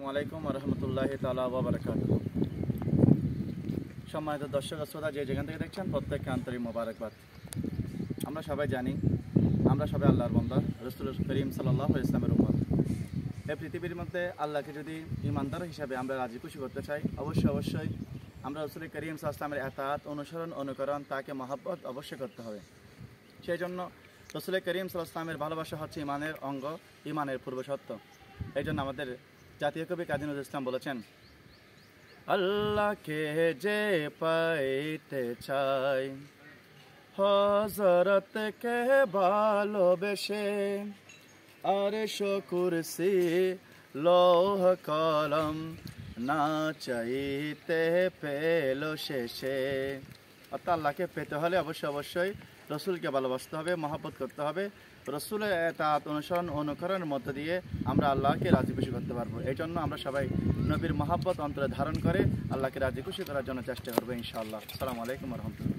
আসসালামু আলাইকুম ওয়া রাহমাতুল্লাহি তাআলা ওয়া বারাকাতুহু। সম্মানিত দর্শক শ্রোতা, যে যেখান থেকে দেখছেন প্রত্যেককে আন্তরিক মোবারকবাদ। আমরা সবাই জানি, আমরা সবাই আল্লাহর বান্দা, রাসূল করিম সাল্লাল্লাহু আলাইহি ওয়াসাল্লামের উম্মত। এই পৃথিবীর মধ্যে আল্লাহকে যদি ঈমানদার হিসাবে আমরা রাজি খুশি করতে চাই, অবশ্যই আমরা রাসূল করিম সাল্লাল্লাহু আলাইহি ওয়াসাল্লামের ইতাআত, অনুকরণ, তাকে মহব্বত অবশ্যই করতে হবে। সেই জন্য রাসূল করিম সাল্লাল্লাহু আলাইহি ওয়াসাল্লামের ভালোবাসা হচ্ছে ঈমানের অঙ্গ, ঈমানের পূর্বশর্ত। এই জন্য আমাদের জাতীয় কবি কাজী নজরুল ইসলাম বলেছেন, আল্লাহকে যে পাইতে চাই হযরতকে ভালোবেসে, আরশ কুরসি লৌহ কলম না চাইতে পেল শেষে। অর্থাৎ আল্লাহকে পেতে হলে অবশ্যই রসুলকে ভালোবাসতে হবে, মহব্বত করতে হবে। রসুলের ইতাআত, অনুকরণের মধ্য দিয়ে আমরা আল্লাহকে রাজি খুশি করতে পারবো। এই জন্য আমরা সবাই নবীর মহব্বত অন্তরে ধারণ করে আল্লাহকে রাজি খুশি করার জন্য চেষ্টা করবো ইনশাআল্লাহ। আসসালামু আলাইকুম ওয়া রাহমাতুল্লাহ।